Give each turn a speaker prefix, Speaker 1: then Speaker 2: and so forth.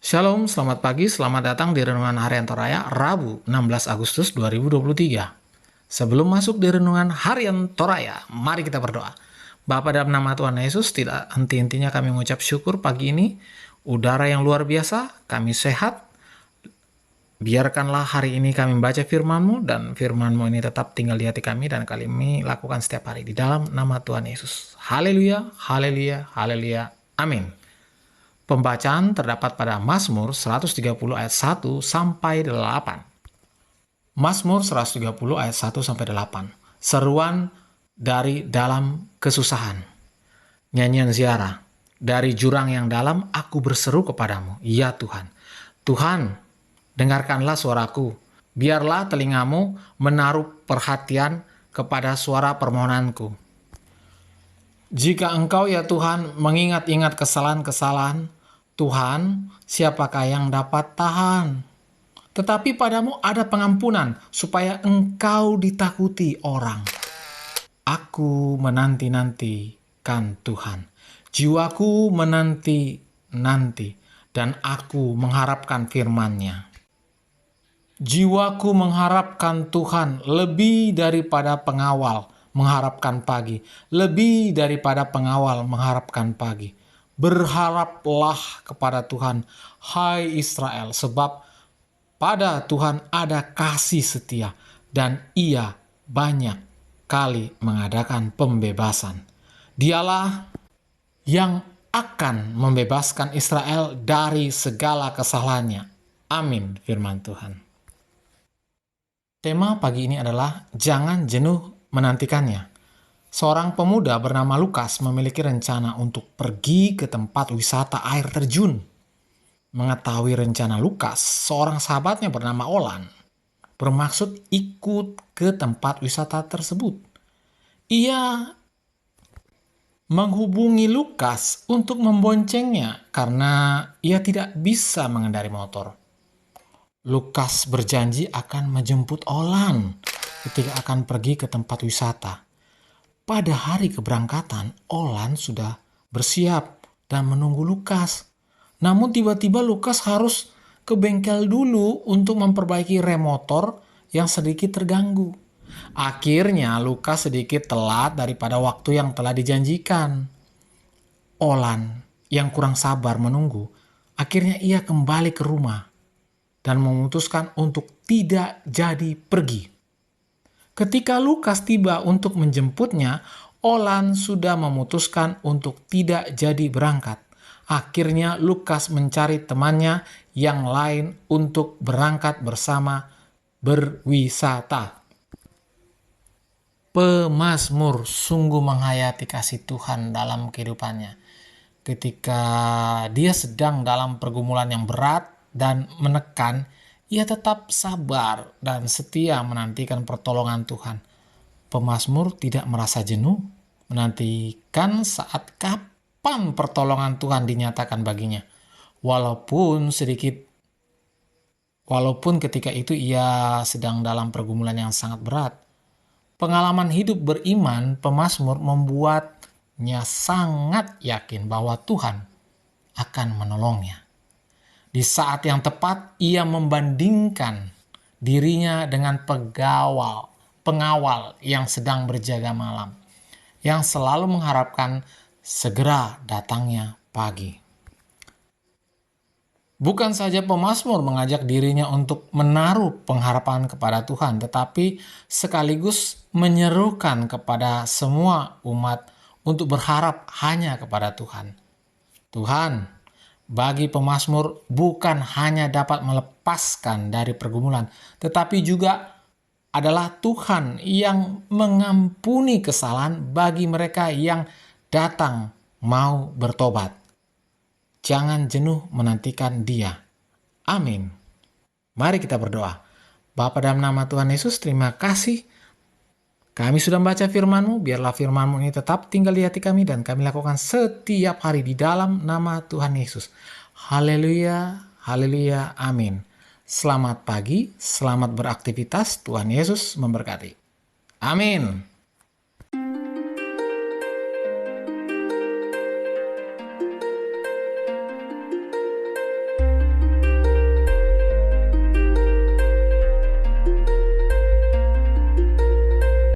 Speaker 1: Shalom, selamat pagi, selamat datang di Renungan Harian Toraya, Rabu 16 Agustus 2023. Sebelum masuk di Renungan Harian Toraya, mari kita berdoa. Bapa dalam nama Tuhan Yesus, tidak henti-hentinya kami mengucap syukur pagi ini. Udara yang luar biasa, kami sehat. Biarkanlah hari ini kami membaca firman-Mu, dan firman-Mu ini tetap tinggal di hati kami, dan kami lakukan setiap hari di dalam nama Tuhan Yesus. Haleluya, haleluya, haleluya, amin. Pembacaan terdapat pada Mazmur 130 ayat 1 sampai 8. Mazmur 130 ayat 1 sampai 8. Seruan dari dalam kesusahan. Nyanyian ziarah. Dari jurang yang dalam aku berseru kepadamu, ya Tuhan. Tuhan, dengarkanlah suaraku. Biarlah telingamu menaruh perhatian kepada suara permohonanku. Jika Engkau ya Tuhan mengingat-ingat kesalahan-kesalahan, Tuhan, siapakah yang dapat tahan? Tetapi padamu ada pengampunan, supaya Engkau ditakuti orang. Aku menanti-nantikan Tuhan. Jiwaku menanti-nanti, dan aku mengharapkan firman-Nya. Jiwaku mengharapkan Tuhan lebih daripada pengawal mengharapkan pagi, lebih daripada pengawal mengharapkan pagi. Berharaplah kepada Tuhan, hai Israel, sebab pada Tuhan ada kasih setia, dan Ia banyak kali mengadakan pembebasan. Dialah yang akan membebaskan Israel dari segala kesalahannya. Amin, firman Tuhan. Tema pagi ini adalah jangan jenuh menantikannya. Seorang pemuda bernama Lukas memiliki rencana untuk pergi ke tempat wisata air terjun. Mengetahui rencana Lukas, seorang sahabatnya bernama Olan bermaksud ikut ke tempat wisata tersebut. Ia menghubungi Lukas untuk memboncengnya karena ia tidak bisa mengendari motor. Lukas berjanji akan menjemput Olan ketika akan pergi ke tempat wisata. Pada hari keberangkatan, Olan sudah bersiap dan menunggu Lukas. Namun tiba-tiba Lukas harus ke bengkel dulu untuk memperbaiki rem motor yang sedikit terganggu. Akhirnya Lukas sedikit telat daripada waktu yang telah dijanjikan. Olan yang kurang sabar menunggu, akhirnya ia kembali ke rumah dan memutuskan untuk tidak jadi pergi. Ketika Lukas tiba untuk menjemputnya, Olan sudah memutuskan untuk tidak jadi berangkat. Akhirnya Lukas mencari temannya yang lain untuk berangkat bersama berwisata. Pemazmur sungguh menghayati kasih Tuhan dalam kehidupannya. Ketika dia sedang dalam pergumulan yang berat dan menekan, ia tetap sabar dan setia menantikan pertolongan Tuhan. Pemazmur tidak merasa jenuh, menantikan saat kapan pertolongan Tuhan dinyatakan baginya. Walaupun ketika itu ia sedang dalam pergumulan yang sangat berat. Pengalaman hidup beriman pemazmur membuatnya sangat yakin bahwa Tuhan akan menolongnya. Di saat yang tepat, ia membandingkan dirinya dengan pengawal yang sedang berjaga malam, yang selalu mengharapkan segera datangnya pagi. Bukan saja pemazmur mengajak dirinya untuk menaruh pengharapan kepada Tuhan, tetapi sekaligus menyerukan kepada semua umat untuk berharap hanya kepada Tuhan. Tuhan, bagi pemazmur bukan hanya dapat melepaskan dari pergumulan, tetapi juga adalah Tuhan yang mengampuni kesalahan bagi mereka yang datang mau bertobat. Jangan jenuh menantikan Dia. Amin. Mari kita berdoa. Bapa dalam nama Tuhan Yesus, terima kasih. Kami sudah membaca firman-Mu, biarlah firman-Mu ini tetap tinggal di hati kami dan kami lakukan setiap hari di dalam nama Tuhan Yesus. Haleluya, haleluya, amin. Selamat pagi, selamat beraktivitas, Tuhan Yesus memberkati. Amin.